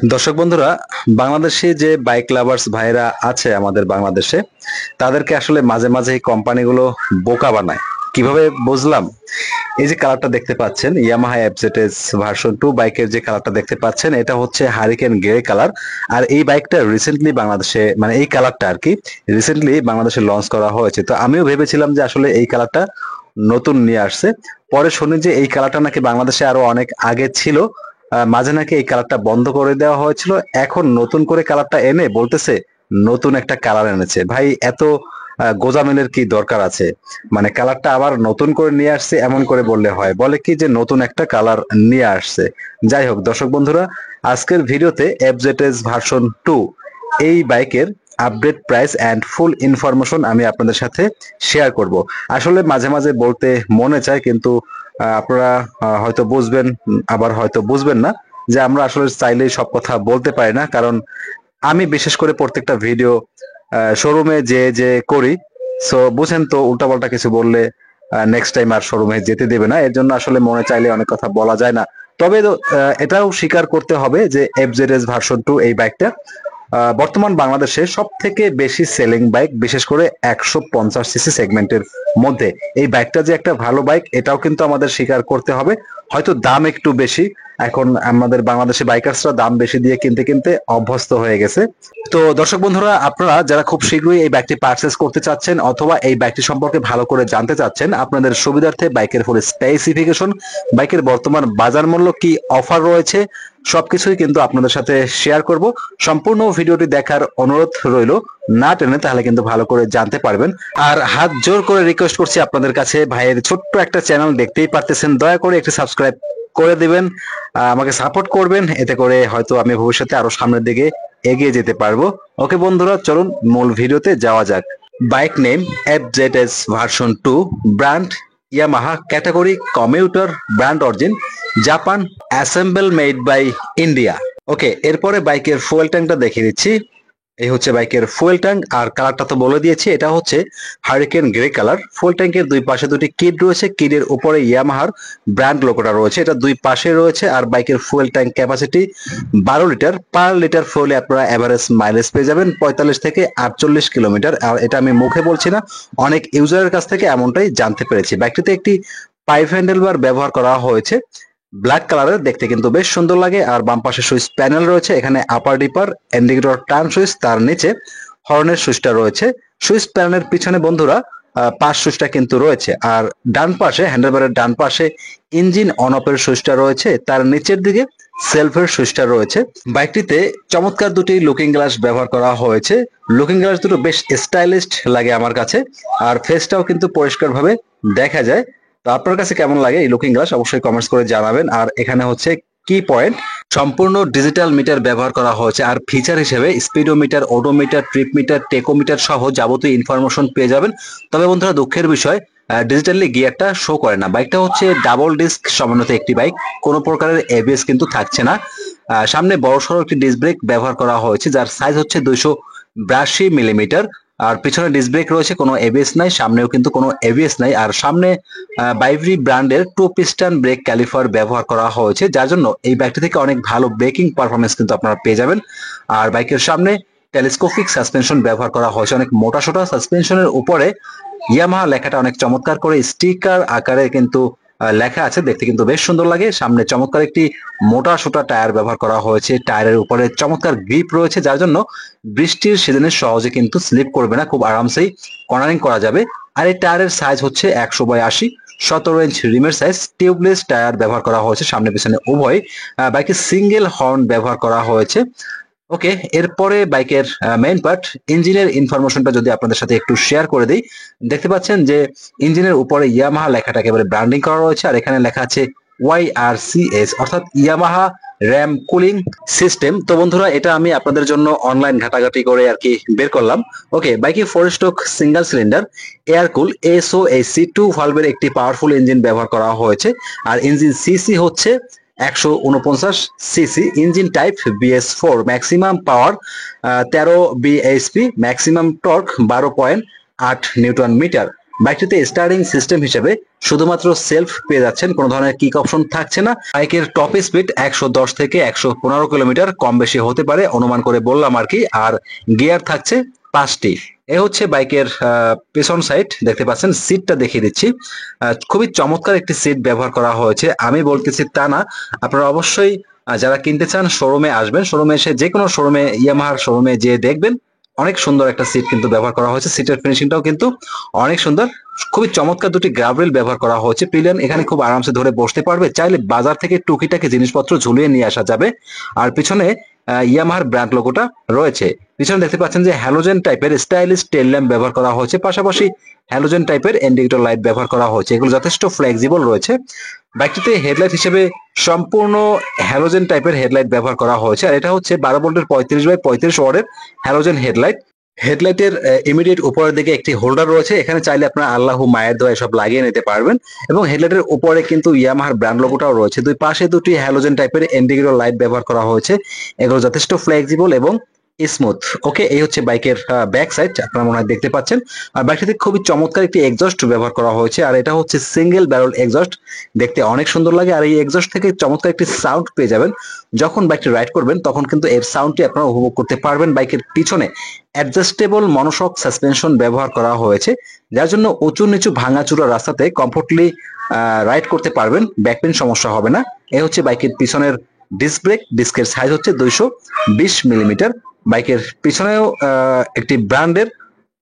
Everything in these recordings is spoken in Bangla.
দর্শক বন্ধুরা, বাংলাদেশে যে বাইক লাভার্স ভাইরা আছে আমাদের বাংলাদেশে, তাদেরকে আসলে মাঝে মাঝে এই কোম্পানিগুলো বোকা বানায়। কিভাবে বুঝলাম? এই যে কালারটা দেখতে পাচ্ছেন, ইয়ামাহা এফজেডএস ভার্সন 2 বাইকের যে কালারটা দেখতে পাচ্ছেন, এটা হচ্ছে হারিকেন গ্রে কালার। আর এই বাইকটা রিসেন্টলি বাংলাদেশে, মানে এই কালারটা আর কি রিসেন্টলি বাংলাদেশে লঞ্চ করা হয়েছে। তো আমিও ভেবেছিলাম যে আসলে এই কালারটা নতুন নিয়ে আসছে। পরে শুনি যে এই কালারটা নাকি বাংলাদেশে আরো অনেক আগে ছিল। মাঝে নাকি এই কালারটা বন্ধ করে দেওয়া হয়েছিল, এখন নতুন করে কালারটা এনে বলতেছে নতুন একটা কালার এনেছে। ভাই, এত গোজামিলের কি দরকার আছে? মানে কালারটা আবার নতুন করে নিয়ে আসছে এমন করে বললে হয়? বলে কি যে নতুন একটা কালার নিয়ে আসছে। যাই হোক দর্শক বন্ধুরা, আজকের ভিডিওতে এফজেডএস ভার্সন 2 এই বাইকের update price and full information আমি আপনাদের সাথে শেয়ার করব। আসলে মাঝে মাঝে বলতে মনে চায়, কিন্তু আপনারা হয়তো বুঝবেন, আবার হয়তো বুঝবেন না যে আমরা আসলে চাইলেই সব কথা বলতে পারি না। কারণ আমি বিশেষ করে প্রত্যেকটা ভিডিও শোরুমে যে যে করি, সো বুঝেন তো, উল্টাপাল্টা কিছু বললে নেক্সট টাইম আর শোরুমে যেতে দেবে না। এর জন্য আসলে মনে চাইলে অনেক কথা বলা যায় না। তবে এটাও স্বীকার করতে হবে যে এফজেডএস ভার্সন 2 এই বাইকটা বর্তমান বাংলাদেশে সব থেকে বেশি সেলিং বাইক, বিশেষ করে 150 সিসি সেগমেন্টের মধ্যে। এই বাইকটা যে একটা ভালো বাইক, এটাও কিন্তু আমাদের স্বীকার করতে হবে। হয়তো দাম একটু বেশি, এখন আমাদের বাংলাদেশে বাইকার্সরা দাম বেশি দিয়ে কিনতে কিনতে অভ্যস্ত হয়ে গেছে। তো দর্শক বন্ধুরা, আপনারা যারা খুব শীঘ্রই এই বাইকটি পারচেস করতে চাচ্ছেন অথবা এই বাইকটি সম্পর্কে ভালো করে জানতে চাচ্ছেন, আপনাদের সুবিধার্থে বাইকের ফুল স্পেসিফিকেশন, বাইকের বর্তমান বাজার মূল্য, কি অফার রয়েছে, সবকিছুই কিন্তু আপনাদের সাথে শেয়ার করব। সম্পূর্ণ ভিডিওটি দেখার অনুরোধ রইল, না টেনে, তাহলে কিন্তু ভালো করে জানতে পারবেন। আর হাত জোর করে রিকোয়েস্ট করছি আপনাদের কাছে, ভাইয়ের ছোট্ট একটা চ্যানেল দেখতেই পারতেছেন, দয়া করে একটি সাবস্ক্রাইব করে দিবেন, আমাকে সাপোর্ট করবেন। এতে করে হয়তো আমি ভবিষ্যতে আরো সামনের দিকে এগিয়ে যেতে পারবো। ওকে বন্ধুরা, চলুন মূল ভিডিওতে যাওয়া যাক। Bike name FZS version 2, brand Yamaha, category commuter, brand origin Japan, assemble made by India. Okay, এরপরে বাইকের ফুয়েল ট্যাঙ্কটা দেখিয়ে দিচ্ছি। এই হচ্ছে বাইকের ফুয়েল ট্যাঙ্ক, আর কালারটা তো বলে দিয়েছি, এটা হচ্ছে হারিকেন গ্রে কালার। ফুয়েল ট্যাঙ্কের দুই পাশে দুটি কিড রয়েছে, কিডের উপরে ইয়ামাহার ব্র্যান্ড লোগোটা রয়েছে, এটা দুই পাশে রয়েছে। আর বাইকের fuel tank capacity 12 litre. Per litre ফুয়েলে আপনারা এভারেজ মাইলেজ পেয়ে যাবেন 45 থেকে 48 কিলোমিটার। আর এটা আমি মুখে বলছি না, অনেক ইউজারের কাছ থেকে এমনটাই জানতে পেরেছি। বাইকটিতে একটি পাইপ হ্যান্ডেল বার ব্যবহার করা হয়েছে, ব্ল্যাক কালারের, দেখতে কিন্তু বেশ সুন্দর লাগে। আর বাম পাশে সুইচ প্যানেল রয়েছে, এখানে আপার ডিপার, ইন্ডিকেটর, টার্ন সুইচ, তার নিচে হর্নের সুইচটা রয়েছে। সুইচ প্যানেলের পিছনে বন্ধুরা পাশ সুইচটা কিন্তু রয়েছে। আর ডান পাশে, হ্যান্ডেলবারের ডান পাশে ইঞ্জিন অন অফের সুইচটা রয়েছে, তার নিচের দিকে সেলফের সুইচটা রয়েছে। বাইকটিতে চমৎকার দুটি লুকিং গ্লাস ব্যবহার করা হয়েছে। লুকিং গ্লাস দুটো বেশ স্টাইলিশড লাগে আমার কাছে, আর ফেসটাও কিন্তু পরিষ্কারভাবে দেখা যায়। তো আপনার কাছে কেমন লাগে এই লুকিং গ্লাস, অবশ্যই কমেন্টস করে জানাবেন। আর এখানে হচ্ছে কি পয়েন্ট, সম্পূর্ণ ডিজিটাল মিটার ব্যবহার করা হয়েছে। আর ফিচার হিসেবে speedometer, odometer, trip meter, tachometer সহ যাবতীয় ইনফরমেশন পেয়ে যাবেন। তবে বন্ধুরা, দুঃখের বিষয়, ডিজিটালি গিয়ারটা শো করে না। বাইকটা হচ্ছে ডাবল ডিস্ক সমন্বিত একটি বাইক, কোনো প্রকারের এবিএস কিন্তু থাকছে না। সামনে বড়সড় একটি ডিস্ক ব্রেক ব্যবহার করা হয়েছে, যার সাইজ হচ্ছে 282 মিলিমিটার। আর পিছনে ডিস্ক ব্রেক রয়েছে, কোনো এবিএস নাই, সামনেও কিন্তু কোনো এবিএস নাই। আর সামনে বাইভরি ব্র্যান্ডের 2 পিস্টন ব্রেক ক্যালিফার ব্যবহার করা হয়েছে, যার জন্য এই বাইকটি থেকে অনেক ভালো ব্রেকিং পারফরমেন্স কিন্তু আপনারা পেয়ে যাবেন। আর বাইকের সামনে টেলিস্কোপিক সাসপেনশন ব্যবহার করা হয়েছে, অনেক মোটা সোটা সাসপেনশনের উপরে ইয়ামাহা লেখাটা অনেক চমৎকার করে স্টিকার আকারে কিন্তু লেখা আছে, দেখতে কিন্তু বেশ সুন্দর লাগে। সামনে চমৎকার একটি মোটা সোটা টায়ার ব্যবহার করা হয়েছে, টায়ারের উপরে চমৎকার গ্রিপ রয়েছে, যার জন্য বৃষ্টির সিজনে সহজে কিন্তু স্লিপ করবে না, খুব আরামসেই কর্নারিং করা যাবে। আর এই টায়ারের সাইজ হচ্ছে 100/80, 17 ইঞ্চ রিমের সাইজ। টিউবলেস টায়ার ব্যবহার করা হয়েছে সামনে পিছনে উভয়। বাইকে সিঙ্গেল হর্ন ব্যবহার করা হয়েছে। ওকে, এরপরে বাইকের মেইন পার্ট, ইঞ্জিনের ইনফরমেশনটা যদি আপনাদের সাথে একটু শেয়ার করে দিই। দেখতে পাচ্ছেন যে ইঞ্জিনের উপরে ইয়ামাহা লেখাটা একেবারে ব্র্যান্ডিং করা রয়েছে, আর এখানে লেখা আছে YRCS, অর্থাৎ ইয়ামাহা র্যাম কুলিং সিস্টেম। তো বন্ধুরা, এটা আমি আপনাদের জন্য অনলাইন ঘাটাঘাটি করে আর কি বের করলাম। ওকে, বাইকে 4 স্ট্রোক সিঙ্গেল সিলিন্ডার এয়ার কুল SOHC 2 ভালভের একটি পাওয়ারফুল ইঞ্জিন ব্যবহার করা হয়েছে। আর ইঞ্জিন সিসি হচ্ছে 149 CC. Engine type BS4, maximum power 13 bhp, maximum torque 12.8 newton metre. বাইকটিতে স্টার্টিং সিস্টেম হিসেবে শুধুমাত্র সেলফ পেয়ে যাচ্ছেন, কোনো ধরনের কিক অপশন থাকছে না। বাইকের টপ স্পিড 110 থেকে 115 কিলোমিটার, কম বেশি হতে পারে অনুমান করে বললাম আর কি। আর গিয়ার থাকছে 5টি। এ হচ্ছে বাইকের পেছন সাইড, দেখতে পাচ্ছেন। সিটটা দেখিয়ে দিচ্ছি, খুবই চমৎকার একটি সিট ব্যবহার করা হয়েছে। আমি বলতেছি তা না, আপনারা অবশ্যই যারা কিনতে চান শোরুমে আসবেন, শোরুমে এসে যে কোনো শোরুমে, ইয়ামাহার শোরুমে যে দেখবেন অনেক সুন্দর একটা সিট কিন্তু ব্যবহার করা হয়েছে। সিটের ফিনিশিংটাও কিন্তু অনেক সুন্দর, খুবই চমৎকার দুটি গ্রাভেল ব্যবহার করা হয়েছে। পিলিয়ন এখানে খুব আরামসে ধরে বসতে পারবে, চাইলে বাজার থেকে টুকিটাকি জিনিসপত্র ঝুলিয়ে নিয়ে আসা যাবে। আর পিছনে ইয়ামাহার ব্র্যান্ড লোগোটা রয়েছে। পিছনে দেখতে পাচ্ছেন যে হ্যালোজেন টাইপের স্টাইলিশ টেল ল্যাম্প ব্যবহার করা হয়েছে, পাশাপাশি হ্যালোজেন টাইপের ইন্ডিকেটর লাইট ব্যবহার করা হয়েছে। এগুলো যথেষ্ট ফ্লেক্সিবল রয়েছে। বাইকটিতে হেডলাইট হিসেবে সম্পূর্ণ হ্যালোজেন টাইপের হেডলাইট ব্যবহার করা হয়েছে। আর এটা হচ্ছে 12 ভোল্টের 35/35 ওয়াটের হ্যালোজেন হেডলাইট। হেডলাইটের ইমিডিয়েট উপরের দিকে একটি হোল্ডার রয়েছে, এখানে চাইলে আপনারা আল্লাহু মায়ের দোয়া এসব লাগিয়ে নিতে পারবেন। এবং হেডলাইটের উপরে কিন্তু ইয়ামাহার ব্র্যান্ড লোগোটাও রয়েছে। দুই পাশে দুটি হ্যালোজেন টাইপের ইন্ডিকেটর লাইট ব্যবহার করা হয়েছে। এগুলো যথেষ্ট ফ্লেক্সিবল এবং স্মুথ। ওকে, এই হচ্ছে বাইকের ব্যাক সাইড, আপনারা মনে হয় দেখতে পাচ্ছেন। আর বাইকটিতে খুবই চমৎকার একটি এক্সস্ট ব্যবহার করা হয়েছে, আর এটা হচ্ছে সিঙ্গেল ব্যারেল এক্সস্ট, দেখতে অনেক সুন্দর লাগে। আর এই এক্সস্ট থেকে চমৎকার একটি সাউন্ড পেয়ে যাবেন যখন বাইকটি রাইড করবেন, তখন কিন্তু এর সাউন্ডটি আপনারা উপভোগ করতে পারবেন। বাইকের পিছনে অ্যাডজাস্টেবল মনোশক সাসপেনশন ব্যবহার করা হয়েছে, যার জন্য উঁচু নিচু ভাঙাচুরা রাস্তাতে কমফোর্টলি রাইড করতে পারবেন, ব্যাকপেন সমস্যা হবে না। এই হচ্ছে বাইকের পিছনের ডিস্ক ব্রেক, ডিস্কের সাইজ হচ্ছে 220 মিলিমিটার। বাইকের পিছনেও একটি ব্র্যান্ডের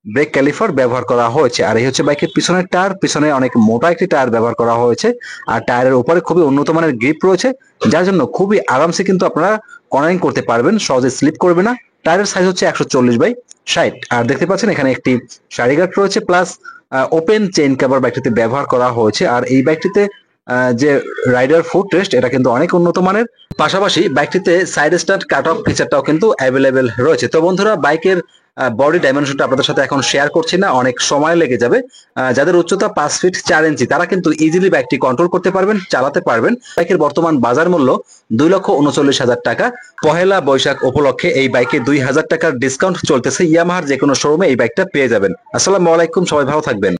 ব্রেক ক্যালিফার ব্যবহার করা হয়েছে। আর এই হচ্ছে বাইকের পিছনের টায়ার, পিছনে অনেক মোটা একটি টায়ার ব্যবহার করা হয়েছে। আর টায়ারের উপরে খুবই উন্নত মানের গ্রিপ রয়েছে, যার জন্য খুবই আরামসে কিন্তু আপনারা কর্নারিং করতে পারবেন, সহজে স্লিপ করবে না। টায়ারের সাইজ হচ্ছে 140/60। আর দেখতে পাচ্ছেন এখানে একটি সারি গার্ড রয়েছে, প্লাস ওপেন চেইন কভার বাইকটিতে ব্যবহার করা হয়েছে। আর এই বাইকটিতে যে রাইডার ফুট রেস্ট, এটা কিন্তু অনেক উন্নত মানের। পাশাপাশি বাইকটিতে সাইড স্ট্যান্ড কাট অফ ফিচারটাও কিন্তু অ্যাভেলেবেল রয়েছে। তো বন্ধুরা, বাইকের বডি ডাইমেনশনটা আপনাদের সাথে এখন শেয়ার করছি না, অনেক সময় লেগে যাবে। যাদের উচ্চতা 5 ফিট 4 ইঞ্চি তারা কিন্তু ইজিলি বাইকটি কন্ট্রোল করতে পারবেন, চালাতে পারবেন। বাইকের বর্তমান বাজার মূল্য 2,39,000 টাকা। পহেলা বৈশাখ উপলক্ষে এই বাইকে 2,000 টাকার ডিসকাউন্ট চলতেছে। ইয়ামাহার যে কোনো শোরুমে এই বাইকটা পেয়ে যাবেন। আসসালামু আলাইকুম, সবাই ভালো থাকবেন।